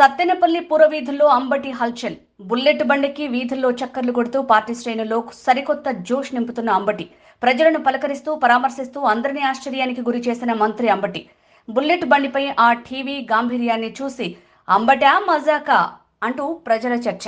సత్తెనపల్లి పురవీధుల్లో అంబటి హల్చల్. బుల్లెట్ బండికి వీధుల్లో చక్కర్లు కొడుతూ పార్టీ శ్రేణుల్లో సరికొత్త జోష్ నింపుతున్న అంబటి ప్రజలను పలకరిస్తూ పరామర్శిస్తూ అందరినీ ఆశ్చర్యానికి గురి చేసిన మంత్రి అంబటి. బుల్లెట్ బండిపై ఆ టీవీ గాంభీర్యాన్ని చూసి అంబటా మజాకా అంటూ ప్రజల చర్చ.